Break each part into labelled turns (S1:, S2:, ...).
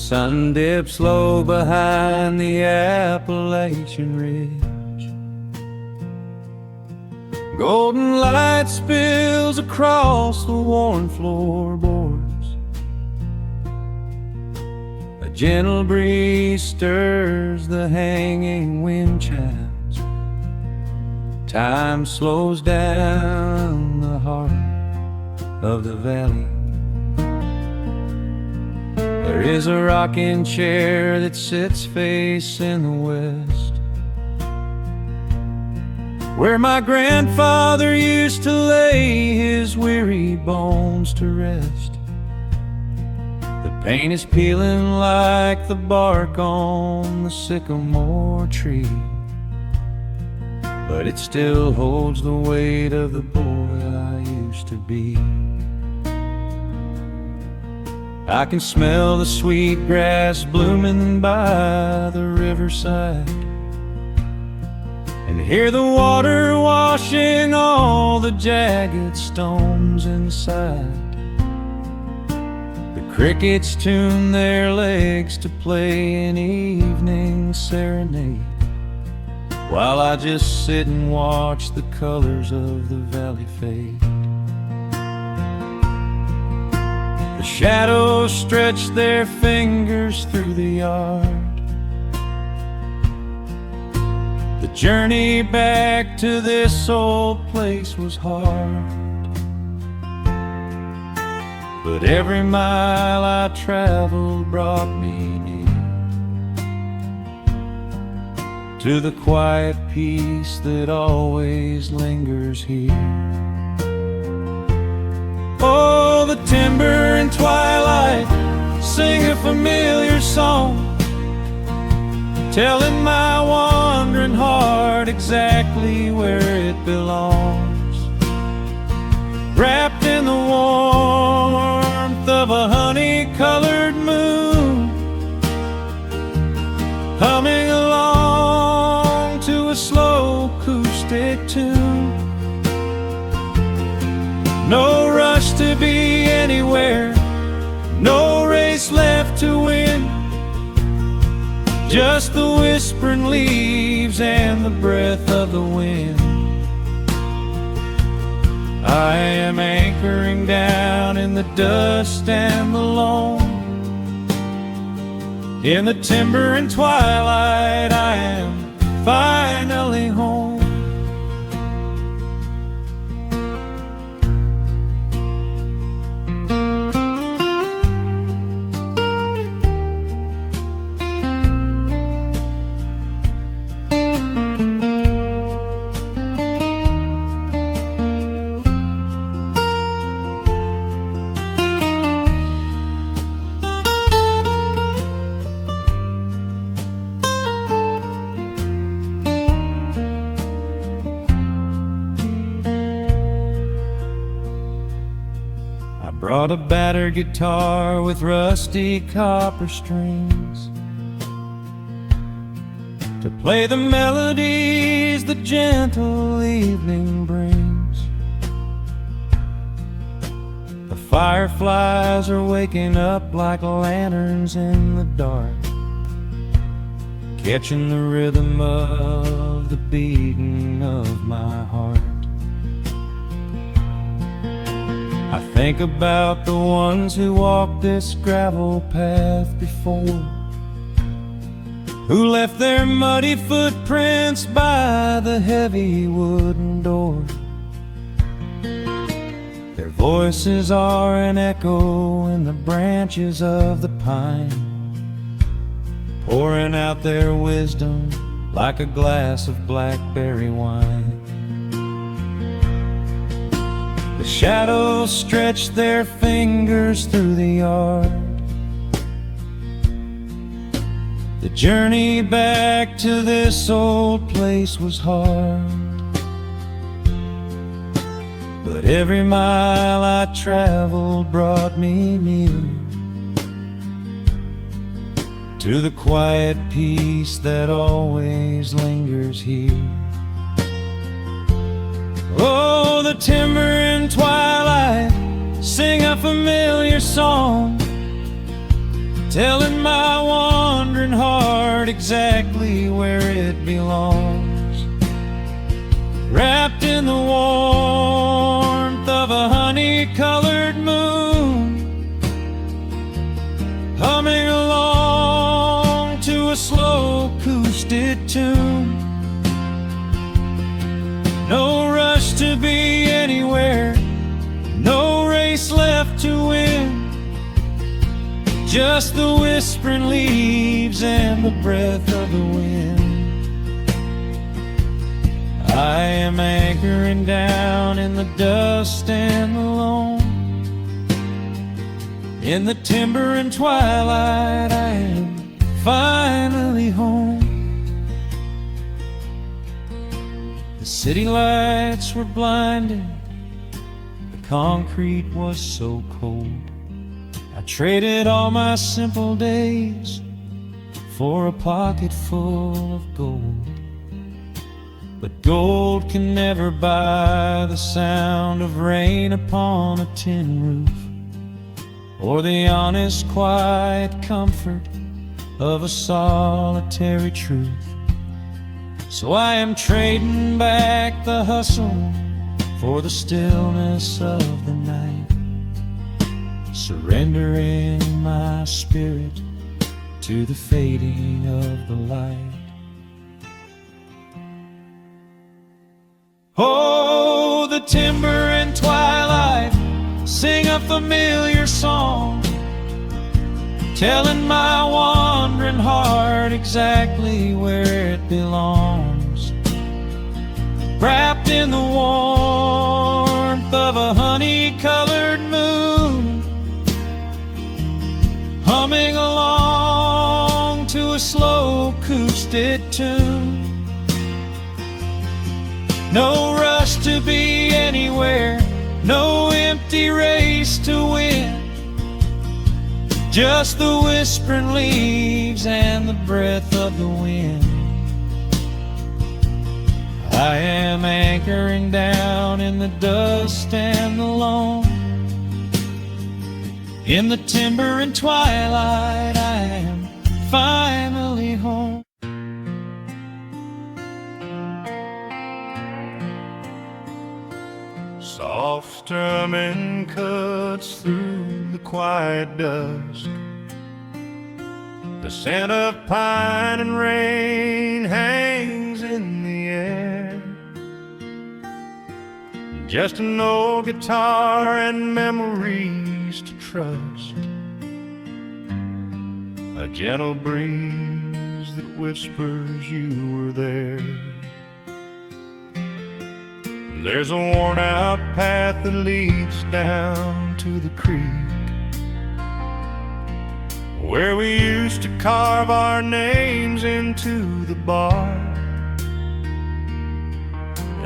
S1: sun dips low behind the Appalachian Ridge. Golden light spills across the worn floorboards. A gentle breeze stirs the hanging wind chimes. Time slows down the heart of the valley. There is a rocking chair that sits facing the west, where my grandfather used to lay his weary bones to rest. The paint is peeling like the bark on the sycamore tree, but it still holds the weight of the boy I used to be. I can smell the sweet grass blooming by the riverside, and hear the water washing all the jagged stones inside. The crickets tune their legs to play an evening serenade, while I just sit and watch the colors of the valley fade. The shadows stretch their fingers through the yard. The journey back to this old place was hard, but every mile I traveled brought me near to the quiet peace that always lingers here. Oh, the timber and twilight sing a familiar song, telling my wandering heart exactly where it belongs. Wrapped in the warmth of a honey-colored moon, humming along to a slow acoustic tune. No rush to be anywhere, no race left to win, just the whispering leaves and the breath of the wind. I am anchoring down in the dust and the loam. In the timber and twilight I am finally home. Brought a battered guitar with rusty copper strings to play the melodies the gentle evening brings. The fireflies are waking up like lanterns in the dark, catching the rhythm of the beating of my heart. I think about the ones who walked this gravel path before, who left their muddy footprints by the heavy wooden door. Their voices are an echo in the branches of the pine, pouring out their wisdom like a glass of blackberry wine. The shadows stretch their fingers through the yard. The journey back to this old place was hard, but every mile I traveled brought me near to the quiet peace that always lingers here. Oh, the timber and twilight sing a familiar song, telling my wandering heart exactly where it belongs. Wrapped in the warmth of a honey-colored moon, humming along to a slow acoustic tune. No rush to be anywhere, no race left to win, just the whispering leaves and the breath of the wind. I am anchoring down in the dust and the loam. In the timber and twilight, I am finally home. The city lights were blinding, the concrete was so cold. I traded all my simple days for a pocket full of gold. But gold can never buy the sound of rain upon a tin roof, or the honest, quiet comfort of a solitary truth. So I am trading back the hustle for the stillness of the night, surrendering my spirit to the fading of the light. Oh, the timber and twilight sing a familiar song, telling my wandering heart exactly where it belongs. Wrapped in the warmth of a honey-colored moon, humming along to a slow acoustic tune. No rush to be anywhere, no empty race to win, just the whispering leaves and the breath of the wind. I am anchoring down in the dust and the loam. In the timber and twilight, I am finally home. Soft strumming cuts through the quiet dusk. The scent of pine and rain hangs in the air. Just an old guitar and memories to trust. A gentle breeze that whispers you were there. There's a worn-out path that leads down to the creek, where we used to carve our names into the bark.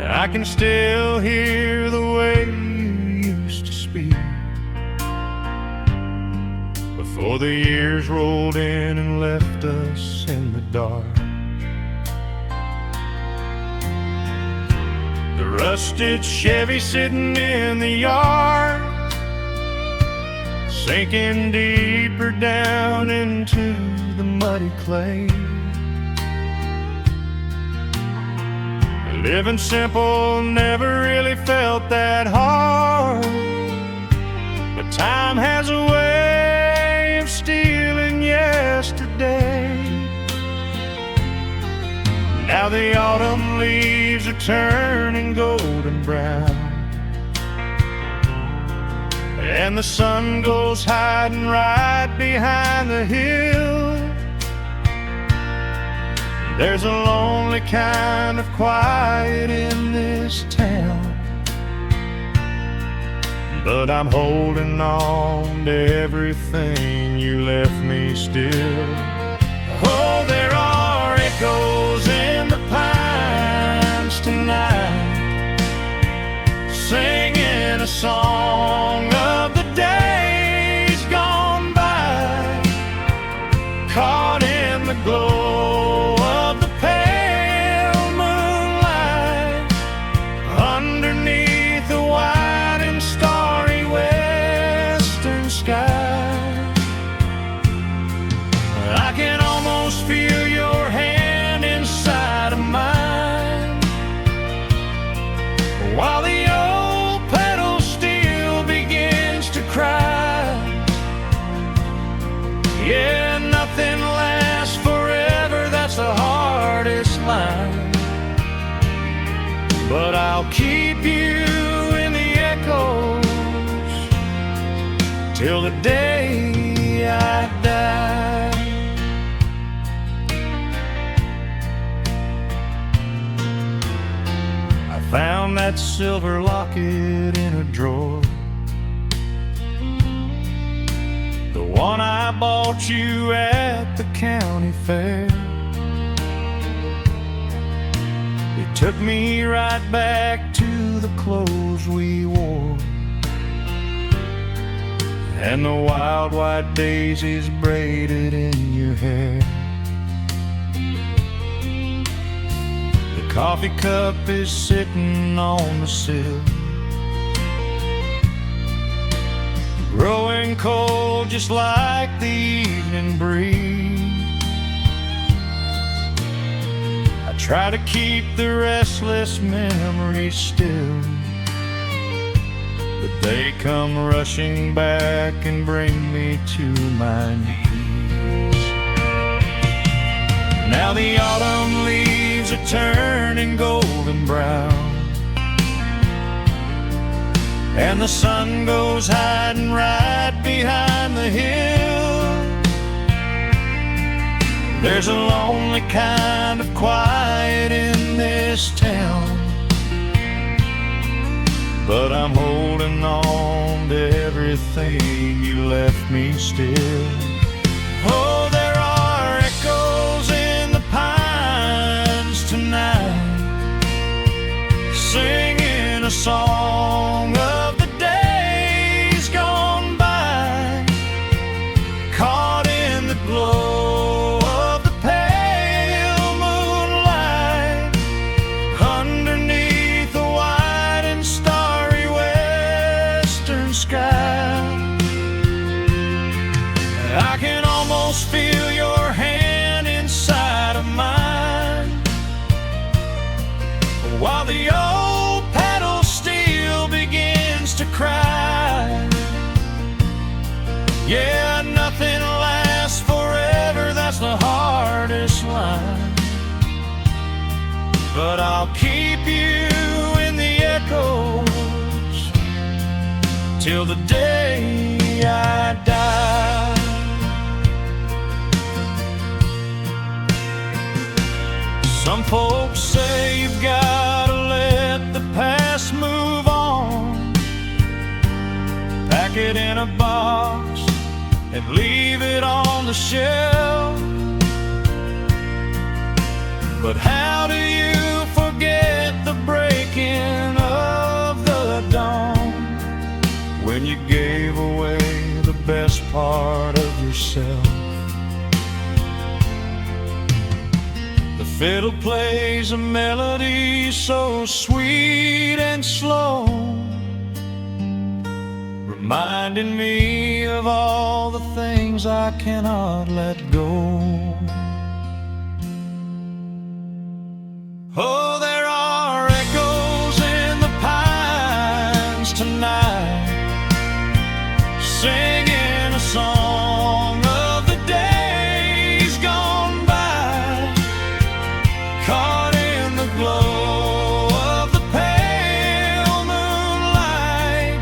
S1: I can still hear the way you used to speak before the years rolled in and left us in the dark. The rusted Chevy sitting in the yard, sinking deeper down into the muddy clay. Living simple never really felt that hard, but time has a way of stealing yesterday. Now the autumn leaves are turning golden brown, and the sun goes hiding right behind the hill. There's a lonely kind of quiet in this town, but I'm holding on to everything you left me still. Oh, there are echoes in the pines tonight, singing a song of the days gone by, caught in the glow of the pale moonlight, underneath the wide and starry western sky. the hardest line. But I'll keep you in the echoes till the day I die. I found that silver locket in a drawer, the one I bought you at the county fair. It took me right back to the clothes we wore, and the wild white daisies braided in your hair. The coffee cup is sitting on the sill, growing cold just like the evening breeze. I try to keep the restless memories still, but they come rushing back and bring me to my knees. Now the autumn leaves are turning golden brown, and the sun goes hiding right behind the hill. There's a lonely kind of quiet in this town, but I'm holding on to everything you left me still. Oh, there are echoes in the pines tonight, singing a song of the days gone by, caught in the glow of the pale moonlight, underneath the white and starry western sky. I can almost feel your hand inside of mine, while the old pedal steel begins to cry. Yeah, nothing lasts forever, that's the hardest line. But I'll keep you in the echoes till the day I die. Some folks say you've gotta let the past move on, pack it in a box and leave it on the shelf. But how do you forget the breaking of the dawn, when you gave away the best part of yourself? The fiddle plays a melody so sweet and slow, reminding me of all the things I cannot let go. Oh, there are echoes in the pines tonight, singing a song of the days gone by, caught in the glow of the pale moonlight,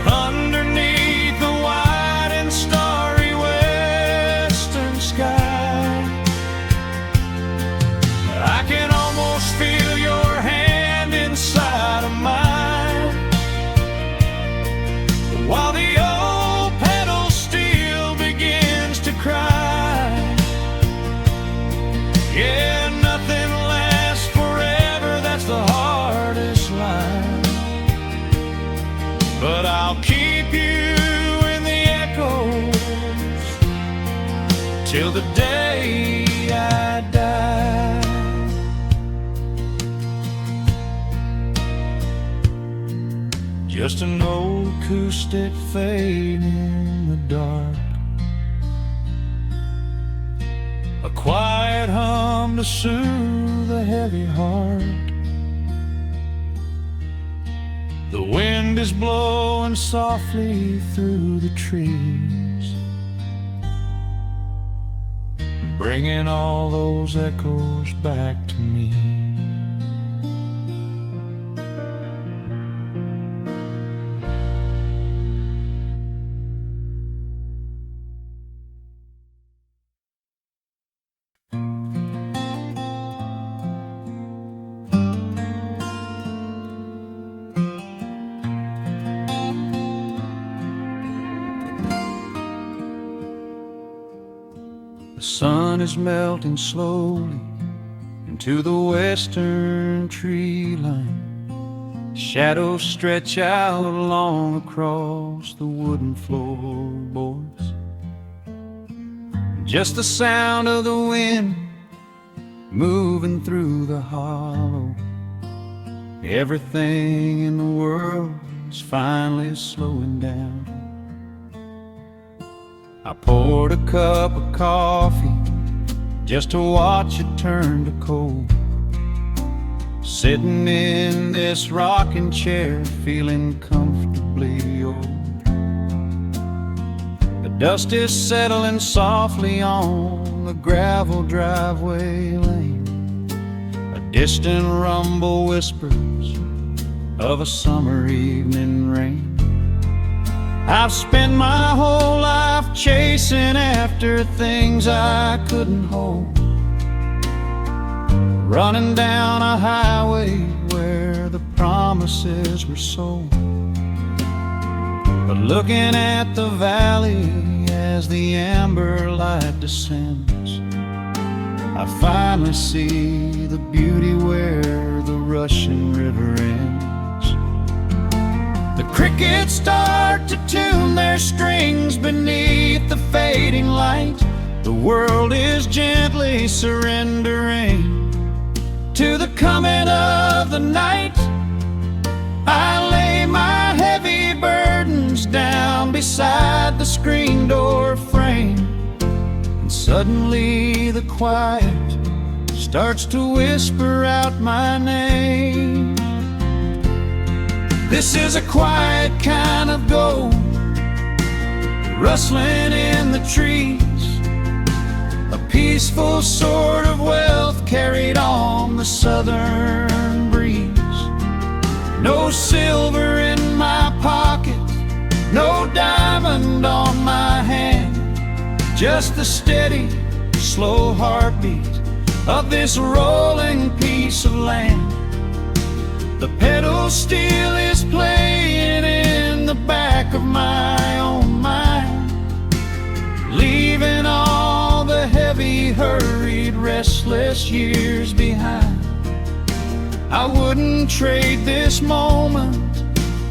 S1: underneath the white and starry western sky. I can almost feel your hand inside of mine, while the old pedal steel begins to cry. Yeah, nothing lasts forever, that's the hardest line. But I'll keep you in the echoes till the day I die. Just an old acoustic fading in the dark, a quiet hum to soothe a heavy heart. The wind is blowing softly through the trees, bringing all those echoes back to me. The sun is melting slowly into the western tree line. Shadows stretch out long across the wooden floorboards. Just the sound of the wind moving through the hollow. Everything in the world is finally slowing down. I poured a cup of coffee just to watch it turn to cold. Sitting in this rocking chair, feeling comfortably old. The dust is settling softly on the gravel driveway lane. A distant rumble whispers of a summer evening rain. I've spent my whole life chasing after things I couldn't hold, running down a highway where the promises were sold. But looking at the valley as the amber light descends, I finally see the beauty where the rushing river ends. The crickets start to tune their strings beneath the fading light. The world is gently surrendering to the coming of the night. I lay my heavy burdens down beside the screen door frame, and suddenly the quiet starts to whisper out my name. This is a quiet kind of gold, rustling in the trees, a peaceful sort of wealth carried on the southern breeze. No silver in my pocket, no diamond on my hand, just the steady, slow heartbeat of this rolling piece of land. The pedal steel is playing in the back of my own mind, leaving all the heavy, hurried, restless years behind. I wouldn't trade this moment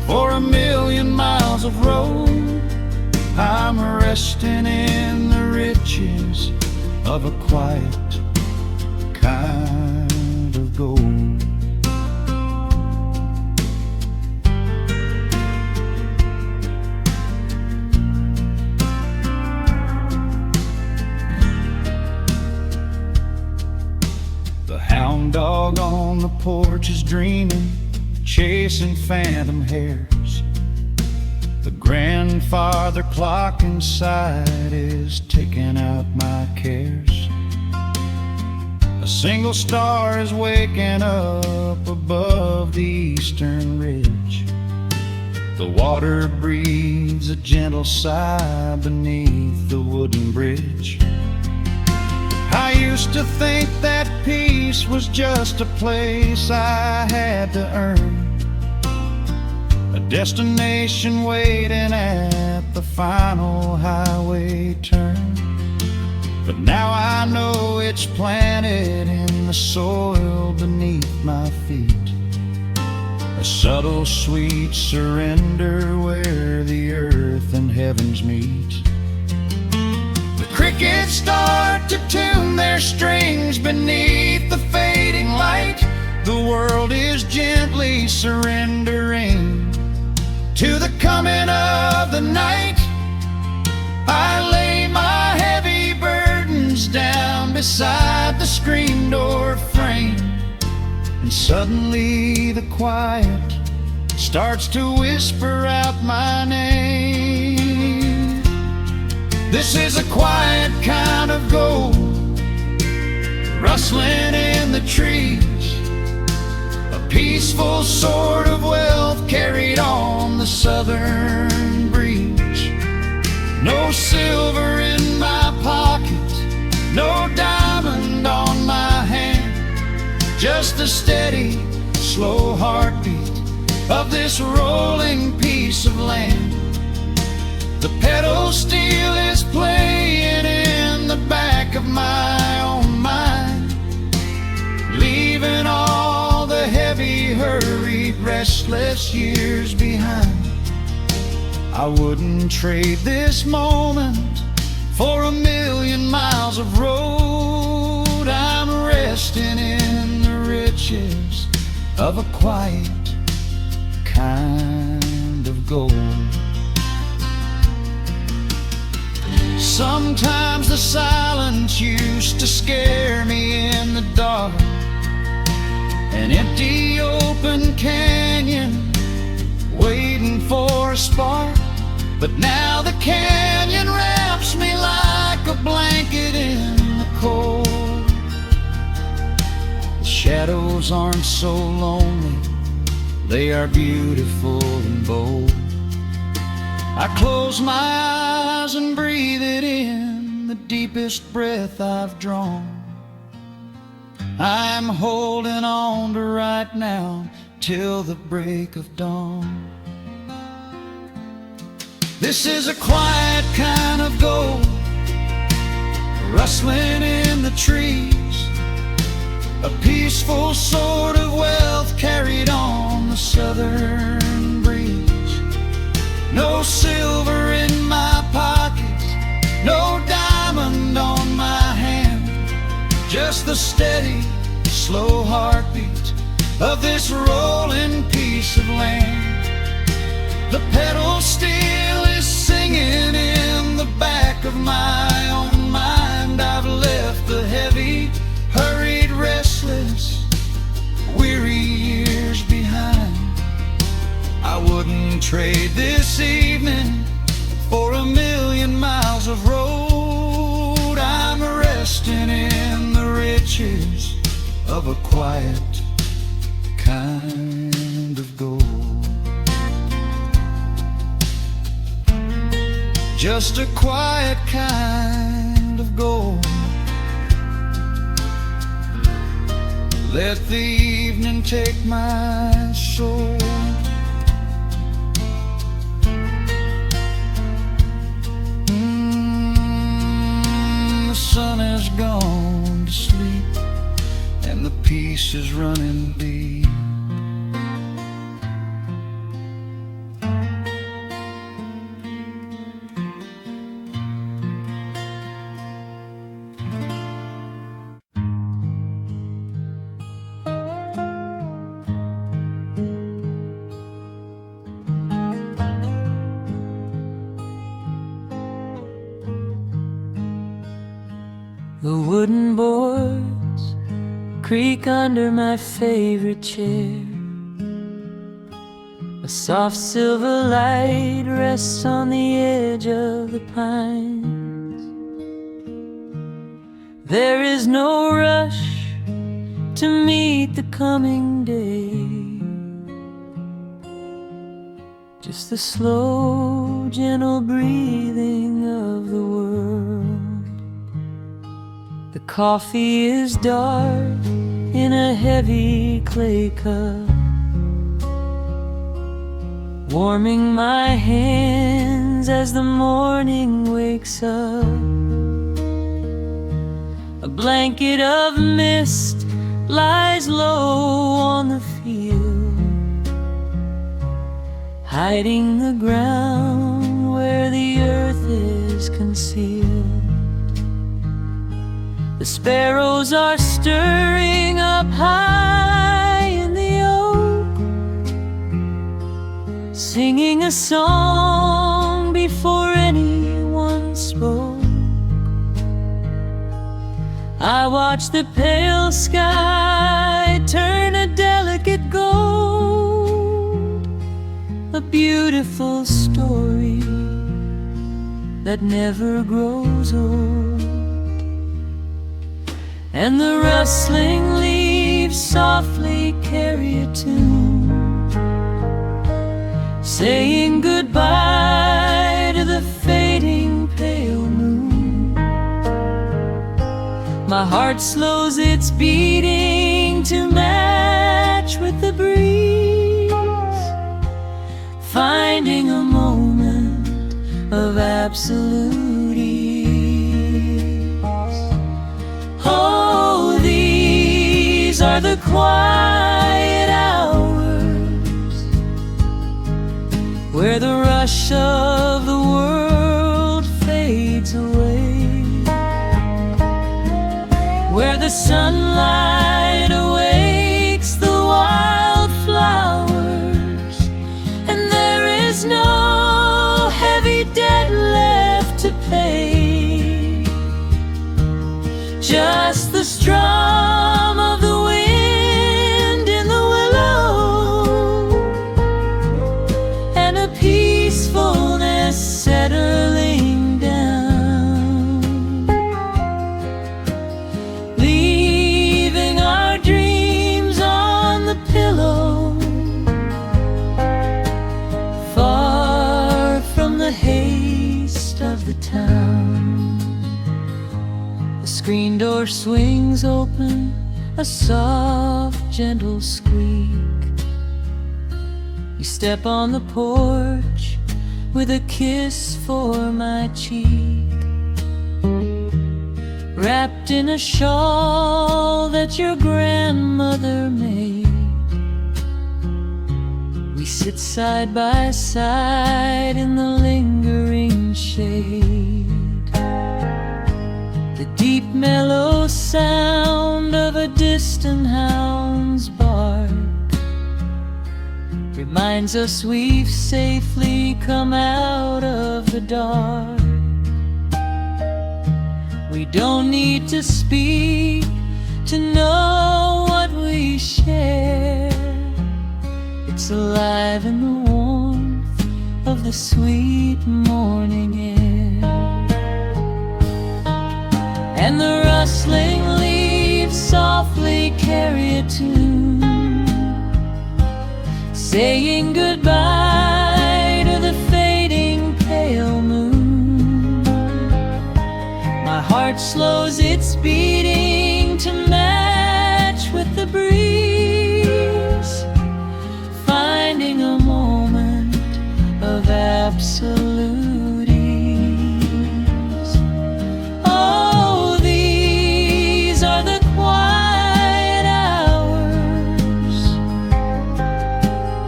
S1: for 1,000,000 miles of road. I'm resting in the riches of a quiet kind of gold. Hound dog on the porch is dreaming, chasing phantom hares. The grandfather clock inside is taking out my cares. A single star is waking up above the eastern ridge. The water breathes a gentle sigh beneath the wooden bridge. I used to think that peace was just a place I had to earn, a destination waiting at the final highway turn. But now I know it's planted in the soil beneath my feet, a subtle sweet surrender where the earth and heavens meet. Crickets start to tune their strings beneath the fading light. The world is gently surrendering to the coming of the night. I lay my heavy burdens down beside the screen door frame, and suddenly the quiet starts to whisper out my name. This is a quiet kind of gold, rustling in the trees, a peaceful sort of wealth carried on the southern breeze. No silver in my pocket, no diamond on my hand, just the steady, slow heartbeat of this rolling piece of land. The pedal steel is playing in the back of my own mind, leaving all the heavy, hurried, restless years behind. I wouldn't trade this moment for 1,000,000 miles of road. I'm resting in the riches of a quiet kind of gold. Sometimes the silence used to scare me in the dark, an empty open canyon waiting for a spark. But now the canyon wraps me like a blanket in the cold. The shadows aren't so lonely, they are beautiful and bold. I close my eyes and breathe it in, the deepest breath I've drawn. I'm holding on to right now till the break of dawn. This is a quiet kind of gold, rustling in the trees, a peaceful sort of wealth carried on the southern breeze. No silver in my pocket, no diamond on my hand, just the steady, slow heartbeat of this rolling piece of land. The pedal steel is singing in the back of my own mind. I've left the heavy, hurried, restless, weary years behind. I wouldn't trade this evening for 1,000,000 miles of road. I'm resting in the riches of a quiet kind of gold. Just a quiet kind of gold. Let the evening take my soul. The sun has gone to sleep and the peace is running deep.
S2: The wooden boards creak under my favorite chair. A soft silver light rests on the edge of the pines. There is no rush to meet the coming day, just the slow, gentle breathing of the world. The coffee is dark in a heavy clay cup, warming my hands as the morning wakes up. A blanket of mist lies low on the field, hiding the ground where the earth is concealed. The sparrows are stirring up high in the oak, singing a song before anyone spoke. I watch the pale sky turn a delicate gold, a beautiful story that never grows old. and the rustling leaves softly carry a tune, saying goodbye to the fading pale moon. My heart slows its beating to match with the breeze, finding a moment of absolute ease. Oh, these are the quiet hours where the rush of the world fades away, where the sunlight awakes the wildflowers, and there is no heavy debt left to pay, just the strum of the wind in the willow, and a peacefulness settling down, leaving our dreams on the pillow, far from the haste of the town. The screen door swings open, a soft, gentle squeak. You step on the porch with a kiss for my cheek, wrapped in a shawl that your grandmother made. We sit side by side in the lingering shade. The deep mellow sound of a distant hound's bark reminds us we've safely come out of the dark. We don't need to speak to know what we share. It's alive in the warmth of the sweet morning air, and the rustling leaves softly carry a tune, saying goodbye to the fading pale moon. My heart slows its beating to match with the breeze, finding a moment of absolute ease. Oh, these are the quiet hours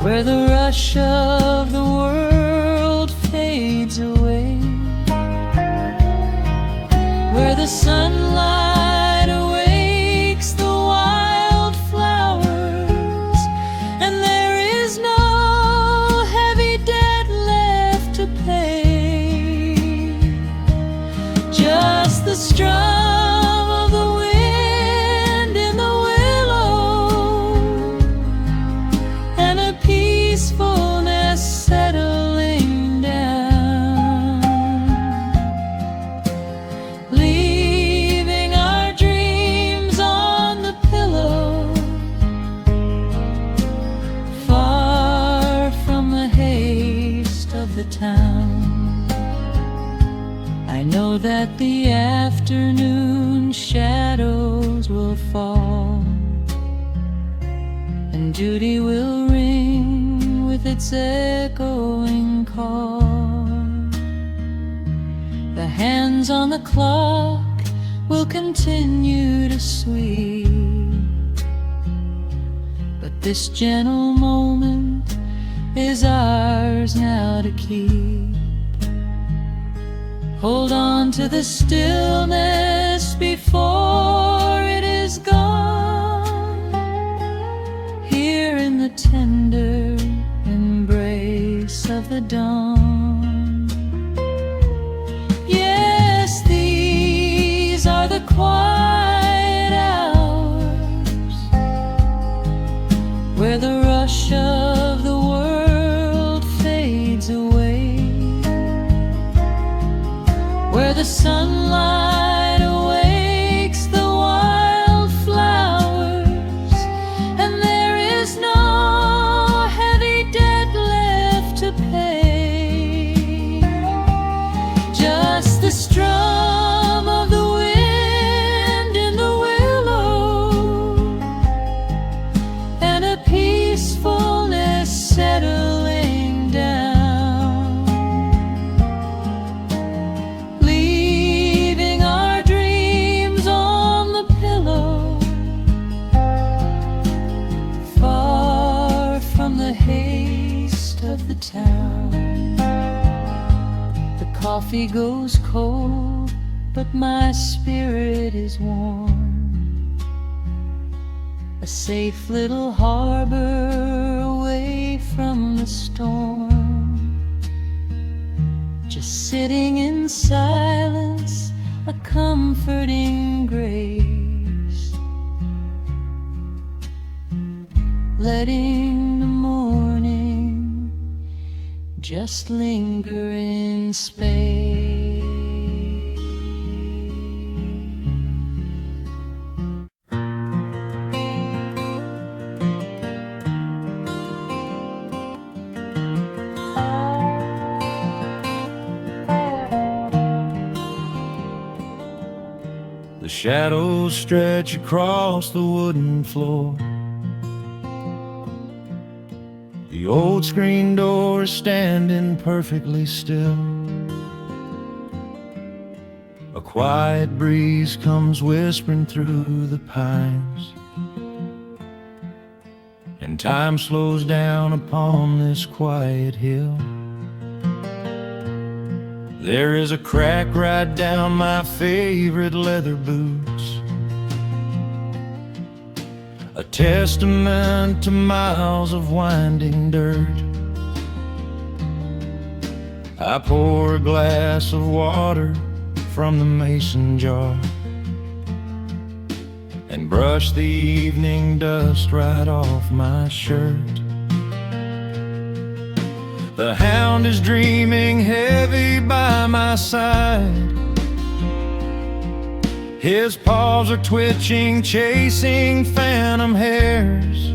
S2: where the rush of the world fades away, where the sunlight awakes the wildflowers, and there is no heavy debt left to pay, just the strum of the wind in the willow, and a peacefulness settling down, leaving our dreams on the pillow, far from the haste of the town. I know that the afternoon shadows will fall, and duty will ring with its echoing call. The hands on the clock will continue to sweep, but this gentle moment is ours now to keep. Hold on to the stillness before it is gone, here in the tender embrace of the dawn. Yes, these are the quiet hours where the rush of the world fades away, where the sunlight awakes the wild town. The coffee goes cold, but my spirit is warm. A safe little harbor away from the storm. Just sitting in silence, a comforting grace, letting the morning just linger in space.
S1: The shadows stretch across the wooden floor. The old screen door is standing perfectly still. A quiet breeze comes whispering through the pines, and time slows down upon this quiet hill. There is a crack right down my favorite leather boots, a testament to miles of winding dirt. I pour a glass of water from the mason jar and brush the evening dust right off my shirt. The hound is dreaming heavy by my side. His paws are twitching, chasing phantom hares.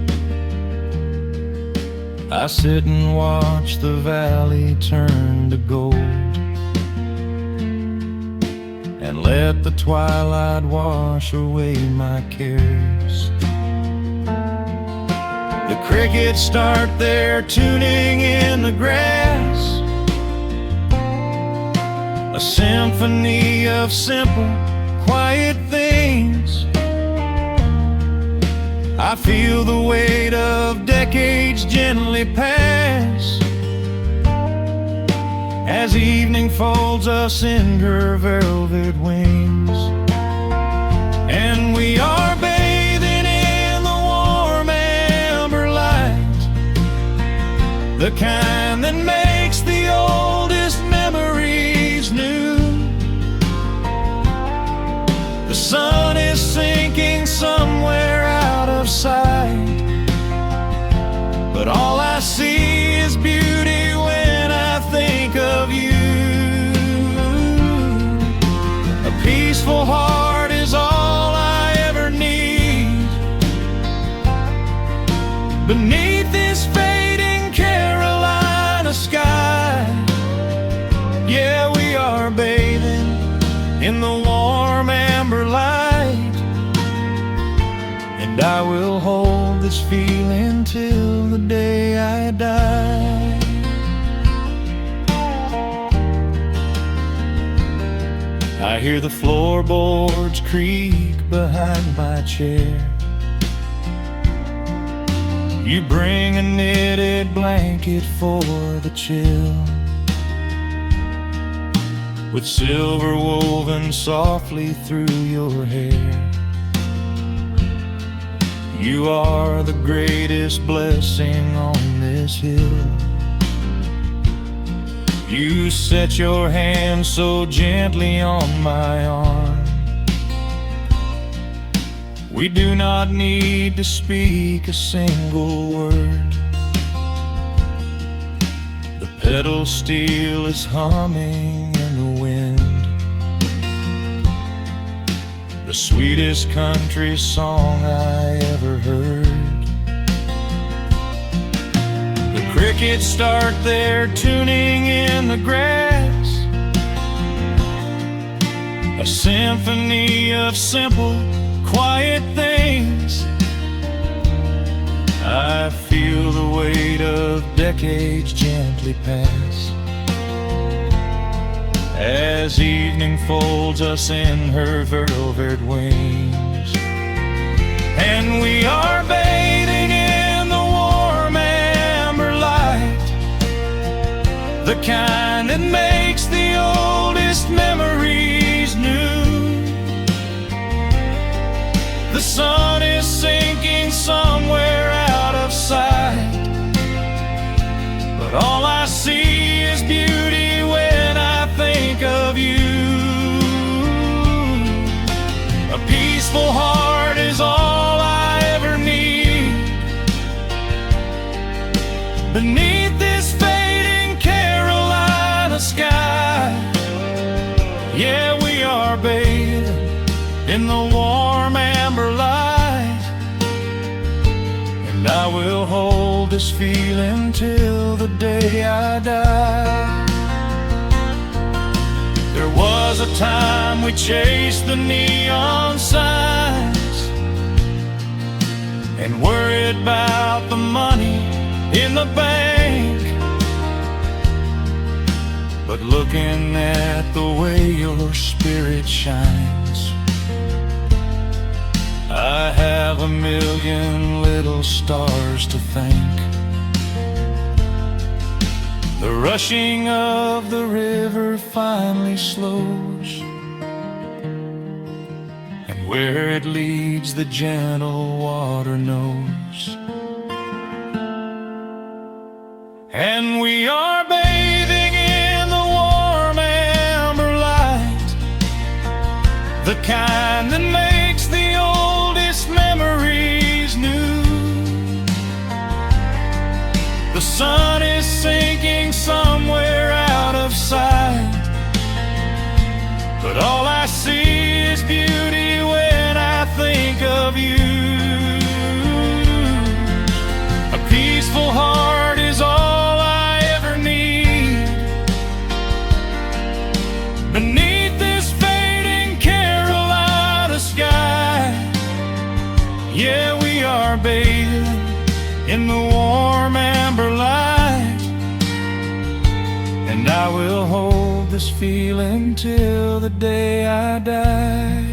S1: I sit and watch the valley turn to gold and let the twilight wash away my cares. The crickets start their tuning in the grass, a symphony of simple, quiet things. I feel the weight of decades gently pass as evening folds us in her velvet wings. And we are bathing in the warm amber light, the kind that makes the oldest memories new. The sun is sinking somewhere out of sight, but all I see is beauty when I think of you. A peaceful heart is all I ever need beneath this fading Carolina sky. Yeah, we are bathing in the warm amber light, and I will hold this feeling till the day I die. I hear the floorboards creak behind my chair. You bring a knitted blanket for the chill, with silver woven softly through your hair. You are the greatest blessing on this hill. You set your hand so gently on my arm. We do not need to speak a single word. The pedal steel is humming in the wind, the sweetest country song I ever heard. The crickets start their tuning in the grass, a symphony of simple, quiet things. I feel the weight of decades gently pass as evening folds us in her velvet wings. And we are bathing in the warm amber light, kind that makes the oldest memories new. The sun is sinking somewhere out of sight, but all I see is beauty when I think of you. A peaceful heart is all I ever need. Beneath this fading Carolina sky, yeah, we are bathing in the warm amber light, and I will hold this feeling till the day I die. There was a time we chased the neon signs and worried about the money in the bank, but looking at the way your spirit shines, I have a million little stars to thank. The rushing of the river finally slows, and where it leads the gentle water knows. And we are bathing in the warm amber light, the kind that makes the oldest memories new. The sun is sinking somewhere out of sight, but all I see is beauty when I think of you. A peaceful heart is all I ever need. Beneath this fading Carolina sky, yeah, we are bathing in the warm amber light, and I will hold this feeling till the day I die.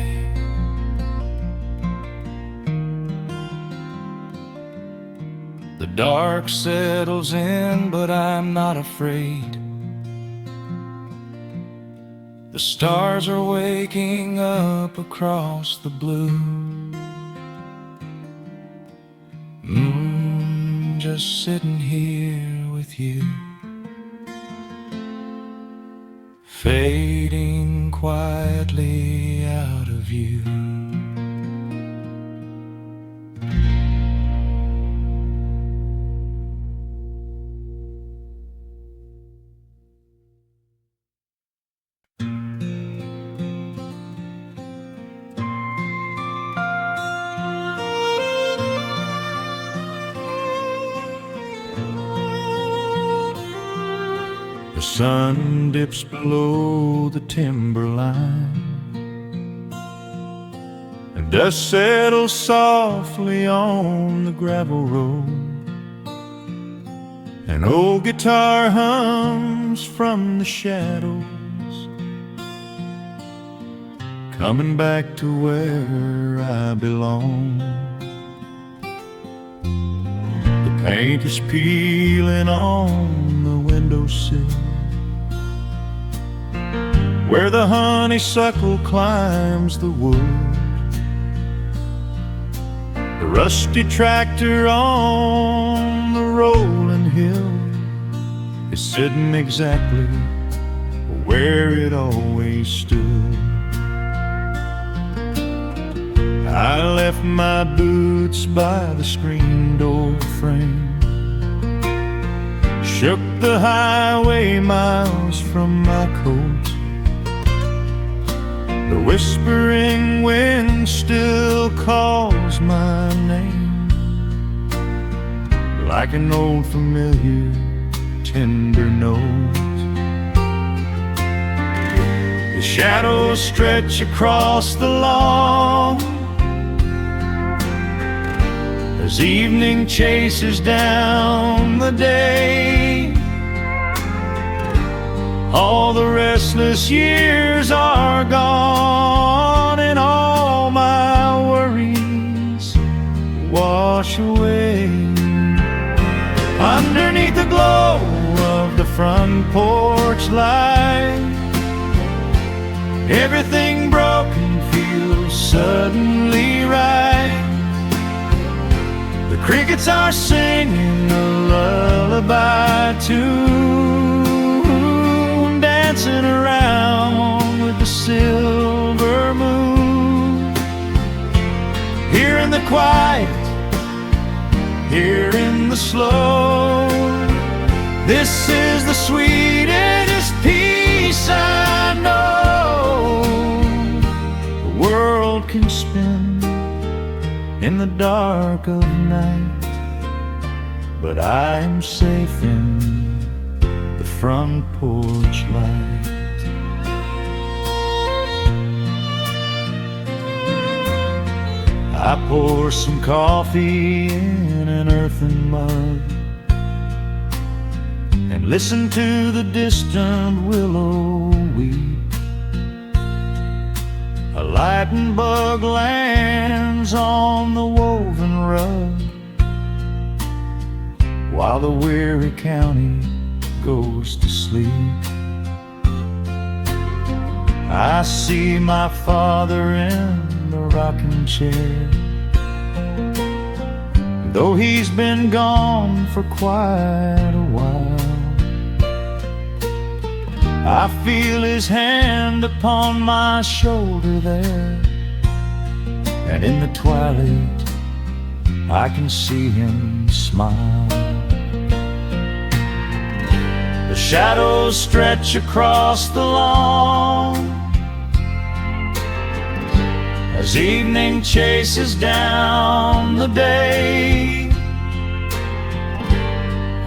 S1: The dark settles in, but I'm not afraid. The stars are waking up across the blue. Just sitting here with you, fading quietly out of view. The sun dips below the timberline, and dust settles softly on the gravel road. An old guitar hums from the shadows, coming back to where I belong. The paint is peeling on the windowsill, where the honeysuckle climbs the wood. The rusty tractor on the rolling hill is sitting exactly where it always stood. I left my boots by the screen door frame, shook the highway miles from my coat. The whispering wind still calls my name, like an old familiar tender note. The shadows stretch across the lawn as evening chases down the day. All the restless years are gone, and all my worries wash away. Underneath the glow of the front porch light. Everything broken feels suddenly right. The crickets are singing a lullaby tune, dancing around with the silver moon. Here in the quiet, here in the slow, this is the sweetest peace I know. The world can spin in the dark of night, but I am safe in the front porch light. I pour some coffee in an earthen mug and listen to the distant willow weep. A lightning bug lands on the woven rug while the weary county goes to sleep. I see my father in the rocking chair, though he's been gone for quite a while. I feel his hand upon my shoulder there, and in the twilight I can see him smile. The shadows stretch across the lawn as evening chases down the day.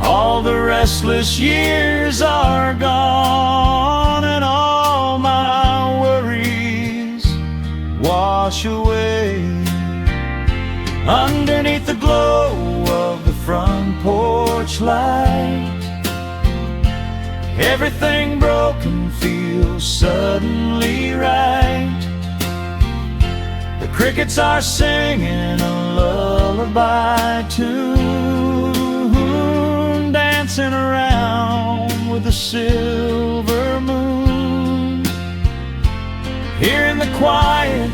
S1: All the restless years are gone, and all my worries wash away. Underneath the glow of the front porch light, everything broken feels suddenly right. The crickets are singing a lullaby tune, dancing around with the silver moon. Here in the quiet,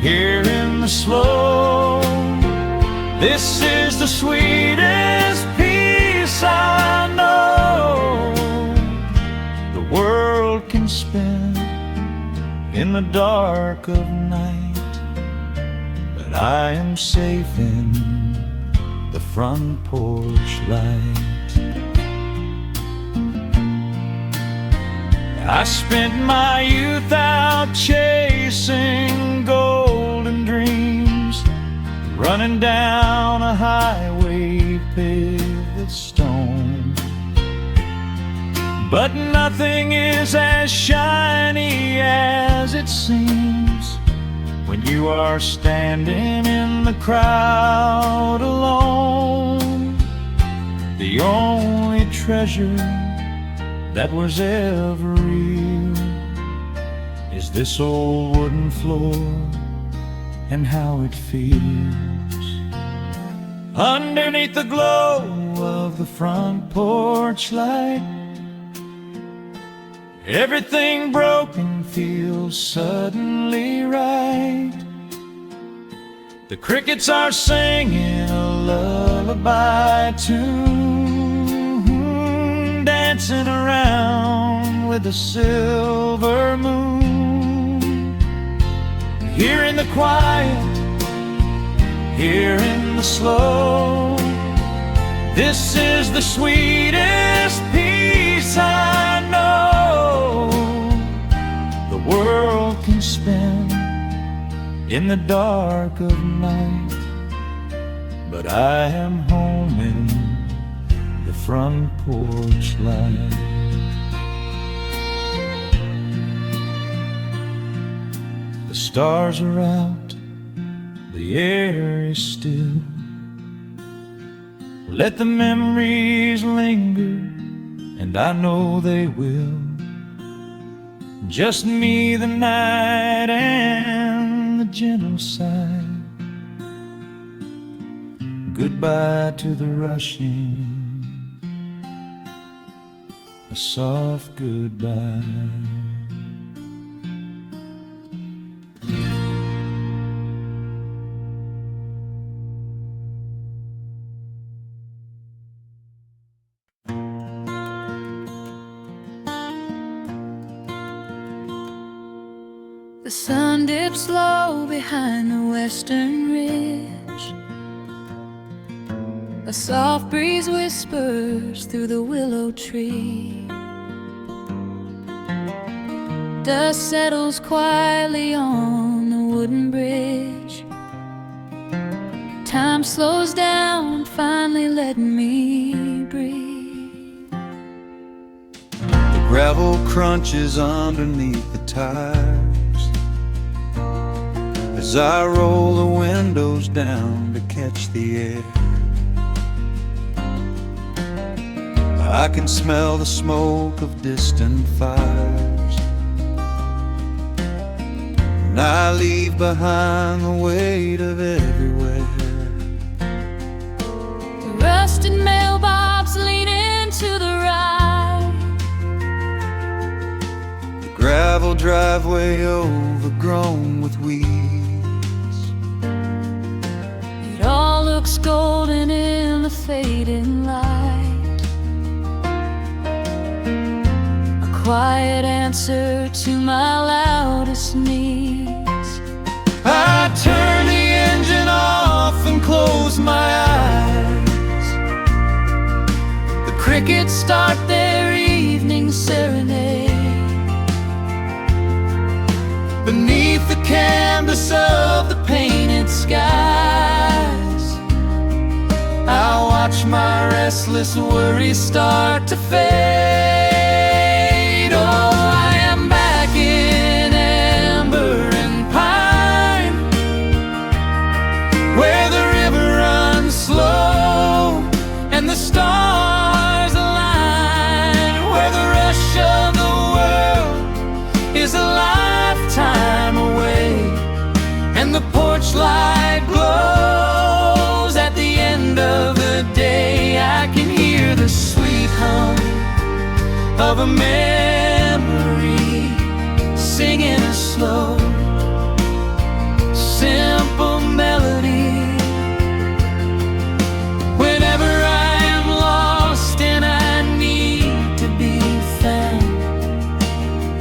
S1: here in the slow, this is the sweetest peace I know. The world can spin in the dark of night, but I am safe in the front porch light. I spent my youth out chasing golden dreams, running down a highway paved with stone. But nothing is as shiny as it seems when you are standing in the crowd alone. The only treasure that was ever real is this old wooden floor and how it feels. Underneath the glow of the front porch light, everything broken feels suddenly right. The crickets are singing a lullaby tune, dancing around with the silver moon. Here in the quiet, here in the slow, this is the sweetest peace I know. The world can spin in the dark of night, but I am home in the front porch light. The stars are out, the air is still. Let the memories linger, and I know they will. Just me, the night, and the gentle sigh. Goodbye to the rushing a soft goodbye.
S2: The sun dips low behind the western ridge. A soft breeze whispers through the willow tree. Dust settles quietly on the wooden bridge. Time slows down, finally letting me breathe.
S1: The gravel crunches underneath the tires as I roll the windows down to catch the air. I can smell the smoke of distant fires, and I leave behind the weight of everywhere.
S2: The rusted mailbox leaning to the right.
S1: The gravel driveway overgrown with weeds.
S2: It all looks golden in the fading light. A quiet answer to my loudest needs.
S1: I turn the engine off and close my eyes. The crickets start their evening serenade. Beneath the canvas of the painted skies, I watch my restless worries start to fade. Oh, I am back in amber and pine, where the river runs slow and the stars align, where the rush of the world is a lifetime away, and the porch light glows at the end of the day. I can hear the sweet hum of a memory singing a slow, simple melody. Whenever I am lost and I need to be found,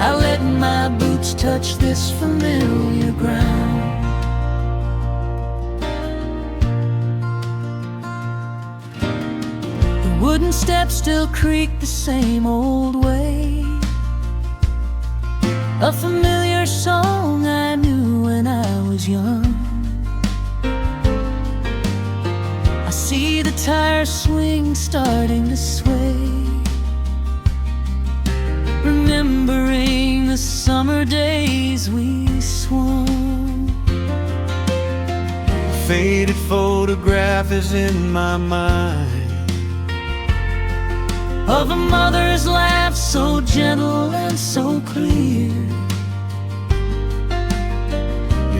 S1: I let my boots touch this familiar ground. The wooden steps still creak the same old way. A familiar song I knew when I was young. I see the tire swing starting to sway, remembering the summer days we swung. A faded photograph is in my mind
S2: of a mother's laugh so gentle and so clear.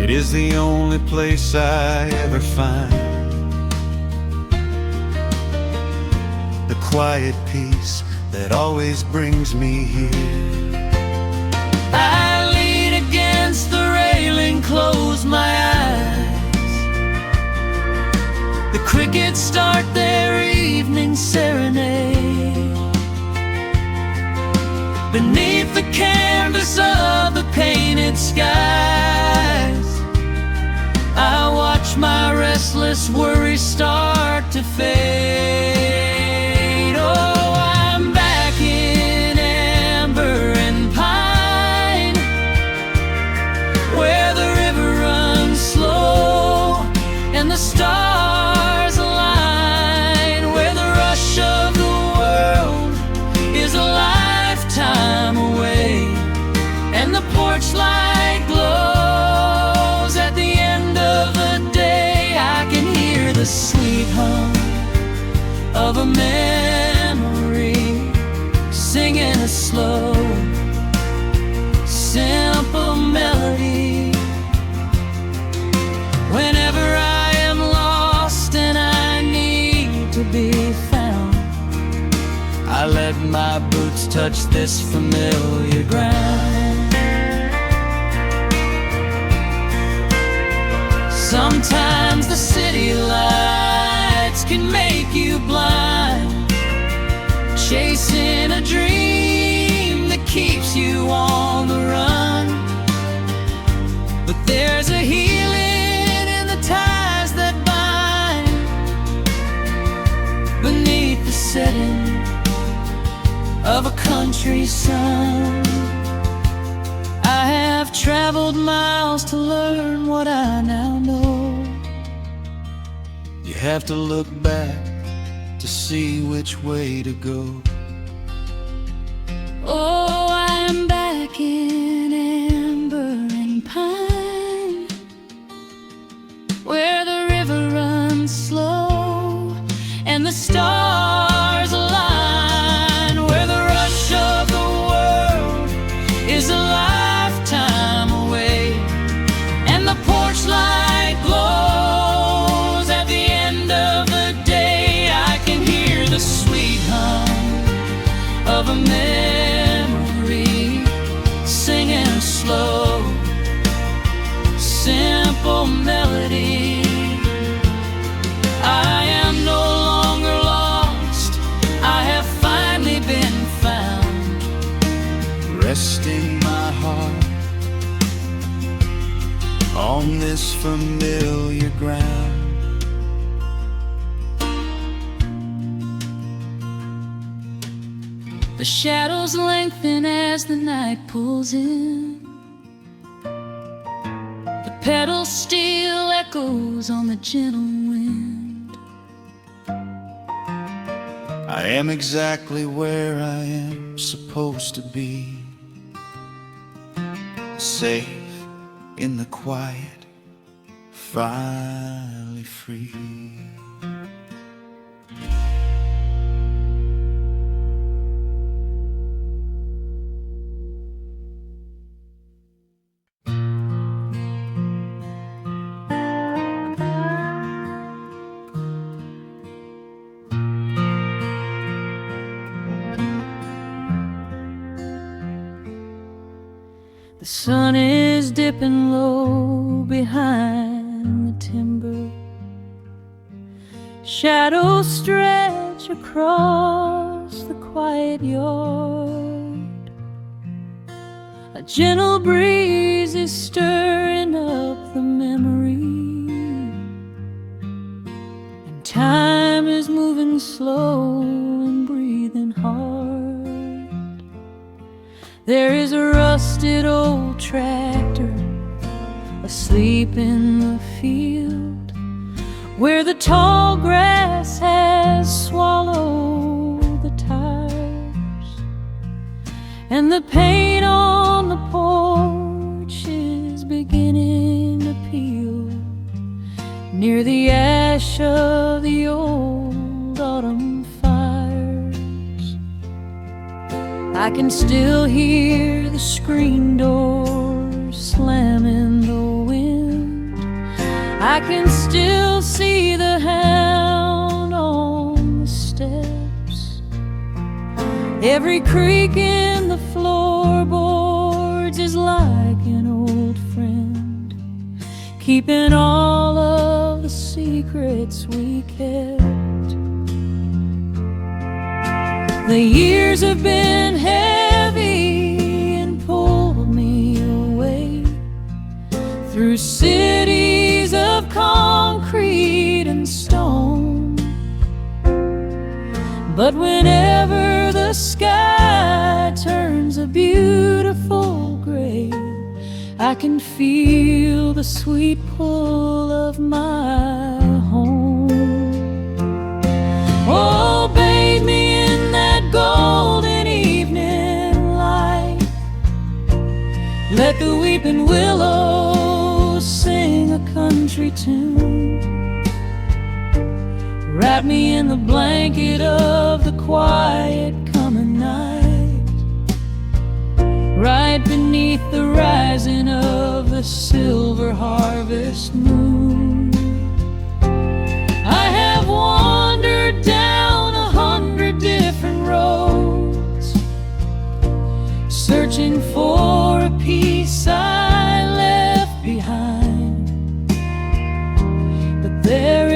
S1: It is the only place I ever find the quiet peace that always brings me here.
S2: I lean against the railing, close my eyes. The crickets start their evening serenade. Beneath the canvas of the painted skies, I watch my restless worries start to fade. Oh, I'm back in amber and pine, where the river runs slow and the stars align, where the rush of the world is a lifetime away, and the porch light glows at the end of the day. I can hear the sweet hum of a memory singing a slow, simple melody. Whenever I am lost and I need to be found, I let my my boots touch this familiar ground. Sometimes the city lights can make you blind, chasing a dream that keeps you on the run. But there's a healing in the ties that bind beneath the setting of a country sun. I have traveled miles to learn what I now know.
S1: You have to look back to see which way to go.
S2: Oh, I am back in amber and pine, where the river runs slow and the stars align, where the rush of the world is a lifetime away, and the porch light glows at the end of the day. I can hear the sweet hum of a memory singing a slow, simple melody. I am no longer lost, I have finally been found,
S1: Resting my heart on this familiar ground.
S2: The shadows lengthen as the night pulls in. The pedal steel echoes on the gentle wind.
S1: I am exactly where I am supposed to be, safe in the quiet, finally free.
S2: The sun is dipping low behind the timber. Shadows stretch across the quiet yard. A gentle breeze is stirring up the memory, and time is moving slow and breathing hard. There is a rusted old tractor asleep in the field, where the tall grass has swallowed the tires, and the paint on the porch is beginning to peel near the ash of the old autumn fires. I can still hear the screen door slam in the wind. I can still see the hound on the steps. Every creak in the floorboards is like an old friend, keeping all of the secrets we kept. The years have been heavy and pulled me away through cities of concrete and stone. But whenever the sky turns a beautiful gray, I can feel the sweet pull of my home. Oh, bathe me in that golden evening light. Let the weeping willows sing a country tune. Wrap me in the blanket of the quiet coming night, right beneath the rising of the silver harvest moon. I have wandered down 100 different roads,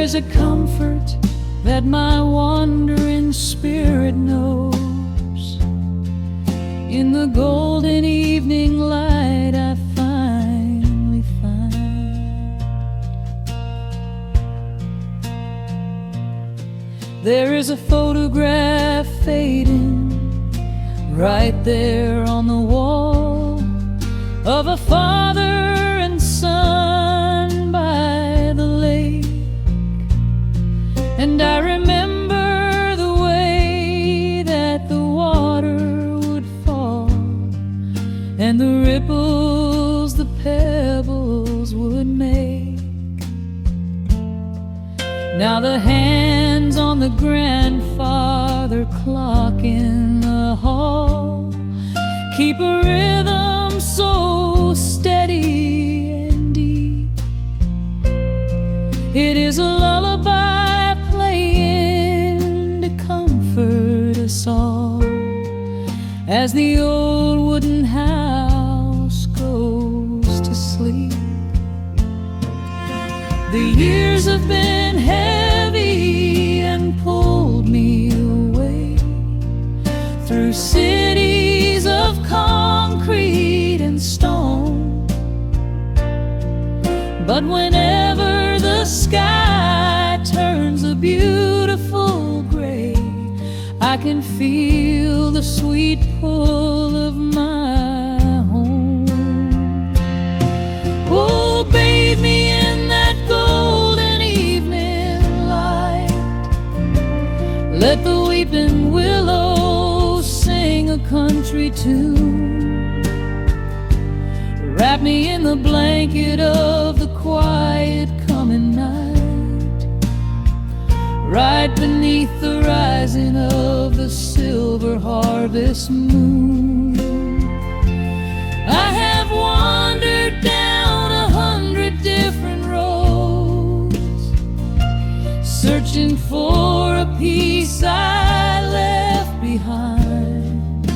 S2: is a comfort that my wandering spirit knows. In the golden evening light I finally find there is a photograph fading right there on the wall of a father and son by the lake. And I remember the way that the water would fall, and the ripples the pebbles would make. Now the hands on the grandfather clock in the hall keep a rhythm so steady and deep. It is a lullaby playing to comfort us all as the old wooden house goes to sleep. The years have been heavy and pulled me away through cities of concrete and stone. But whenever the sky turns a beautiful gray, I can feel the sweet pull of my home. Oh, bathe me in that golden evening light. Let the weeping willow sing a country tune. Wrap me in the blanket of the quiet coming night, right beneath the rising of the silver harvest moon. I have wandered down 100 different roads, searching for a piece I left behind.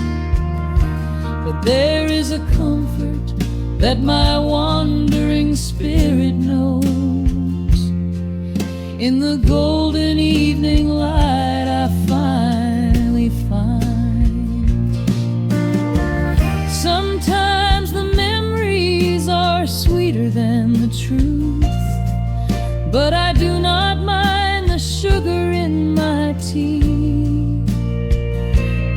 S2: But there is a comfort that my wandering spirit knows. In the golden evening light I finally find. Sometimes the memories are sweeter than the truth, but I do not mind the sugar in my tea.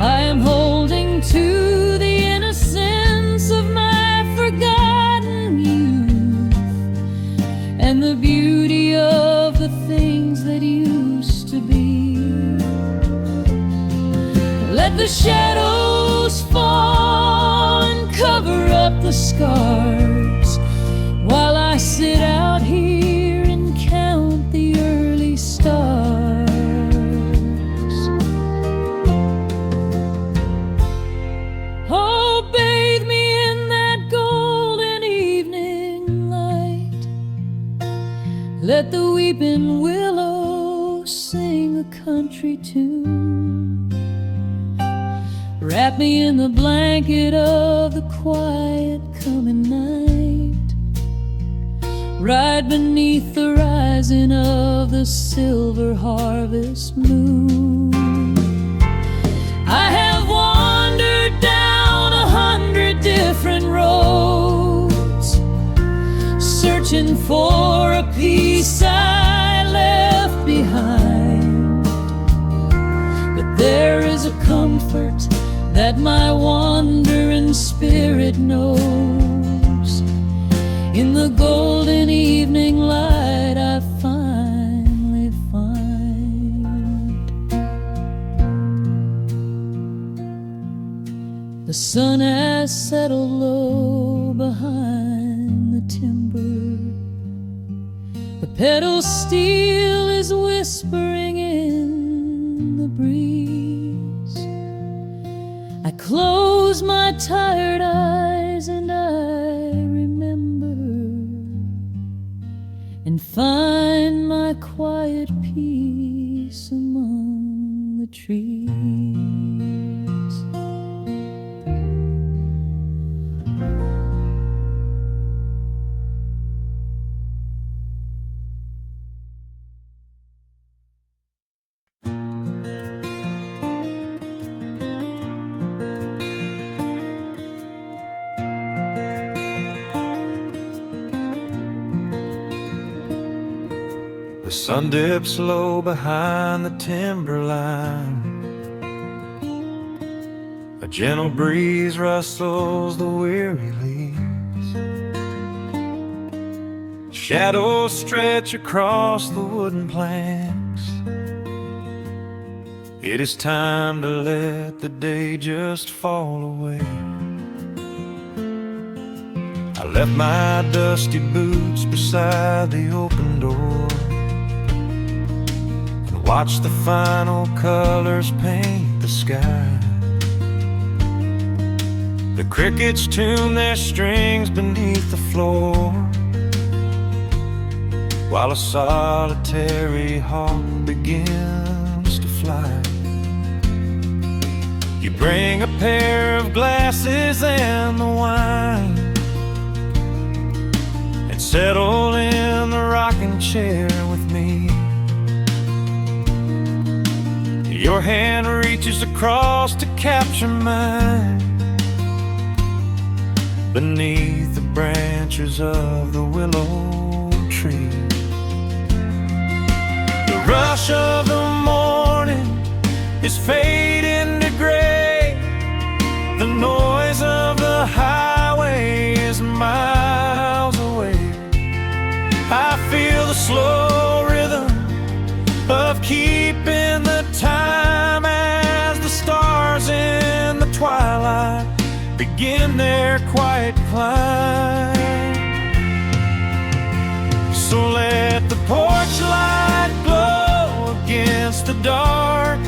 S2: I am holding to the innocence of my forgotten youth and the beauty of the things that used to be. Let the shadows fall and cover up the scars while I sit out here and count the early stars. Oh, bathe me in that golden evening light. Let the weeping willow sing a country tune. Wrap me in the blanket of the quiet coming night, right beneath the rising of the silver harvest moon. I have wandered down 100 different roads, searching for a piece I left behind. But there is a comfort that my wandering spirit knows. In the golden evening light I finally find. The sun has settled low behind the timber. The pedal steel is whispering in the breeze. I close my tired eyes and I remember and find my quiet peace among the trees.
S1: sun dips low behind the timberline. A gentle breeze rustles the weary leaves. Shadows stretch across the wooden planks. It is time to let the day just fall away. I left my dusty boots beside the open door and watched the final colors paint the sky. The crickets tune their strings beneath the floor, while a solitary hawk begins to fly. You bring a pair of glasses and the wine, and settle in the rocking chair with me. Your hand reaches across to capture mine beneath the branches of the willow tree. The rush of the morning is fading to gray. The noise of the highway is miles away. I feel the slow rhythm of keeping the time as the stars in the twilight begin their quiet climb. So let the porch light glow against the dark,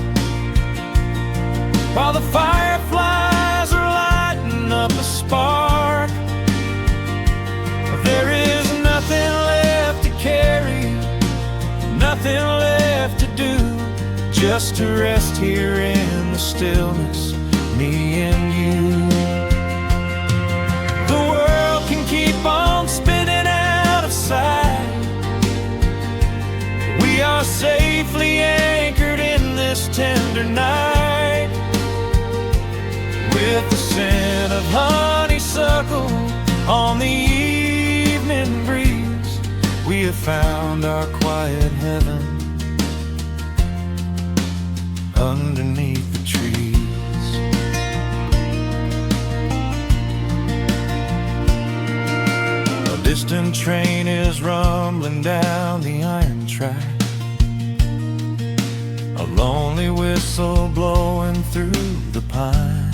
S1: while the fireflies are lighting up a spark. There is nothing left to carry, nothing left to do, just to rest here in the stillness, me and you. The world can keep on spinning out of sight. We are safely anchored in this tender night. With the scent of honeysuckle on the evening breeze, we have found our quiet heaven underneath the trees. A distant train is rumbling down the iron track, a lonely whistle blowing through the pines.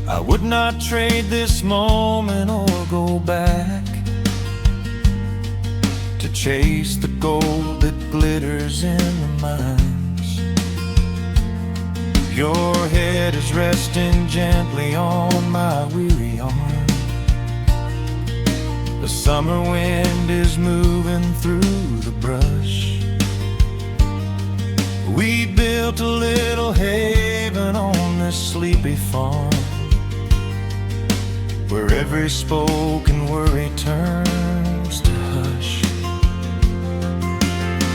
S1: I would not trade this moment or go back to chase the gold that glitters in the mines. Your head is resting gently on my weary arm. The summer wind is moving through the brush. We built a little haven on this sleepy farm, where every spoken worry turns to hush.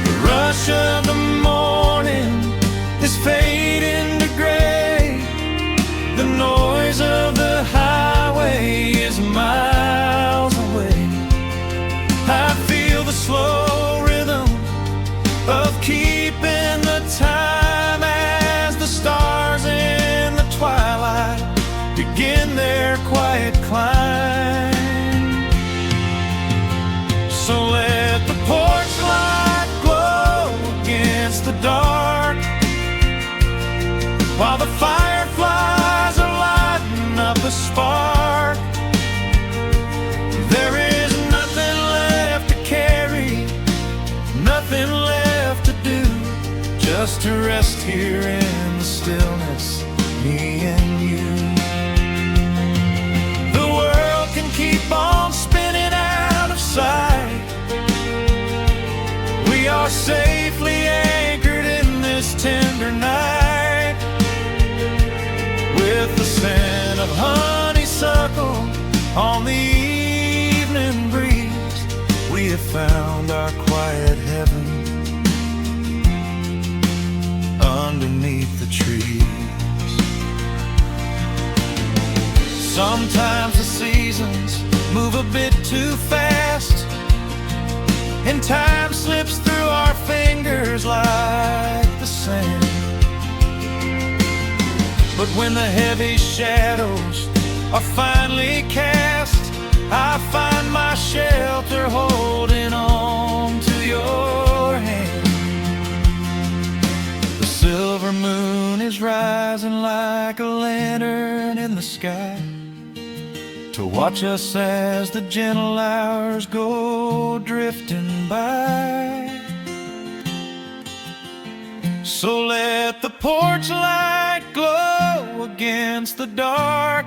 S1: The rush of the morning is fading to gray. The noise of the highway is miles away. I feel the slow rhythm of keeping the time as the stars in the twilight begin their quiet climb. So let the porch light glow against the dark, while the fireflies are lighting up a spark. There is nothing left to carry, nothing left to do, just to rest here in the stillness, me and you. The world can keep on spinning out of sight. We are safely anchored in this tender night. With the scent of honeysuckle on the evening breeze, we have found our quiet heaven underneath the trees. Sometimes the seasons move a bit too fast, and time slips through our fingers like the sand. But when the heavy shadows are finally cast, I find my shelter holding on to your hand. The silver moon is rising like a lantern in the sky to watch us as the gentle hours go drifting by. So let the porch light glow against the dark,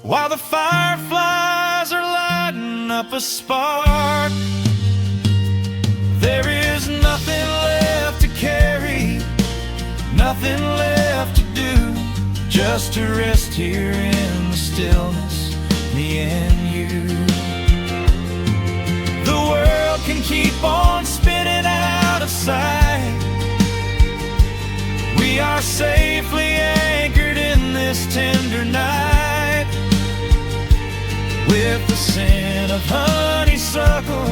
S1: while the fireflies are lighting up a spark. There is nothing left to carry, nothing left to do, just to rest here in the stillness, me and you. The world can keep on spinning out of sight. We are safely anchored in this tender night. With the scent of honeysuckle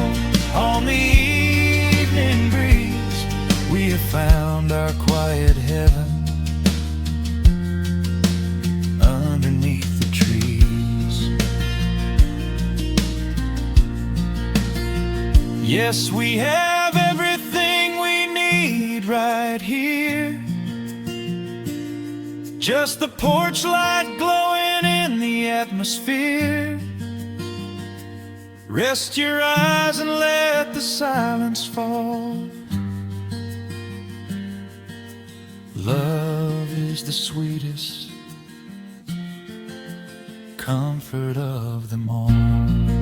S1: on the evening breeze, we have found our quiet heaven underneath the trees. Yes, we have everything we need right here. Just the porch light glowing in the atmosphere. Rest your eyes and let the silence fall. Love is the sweetest comfort of them all.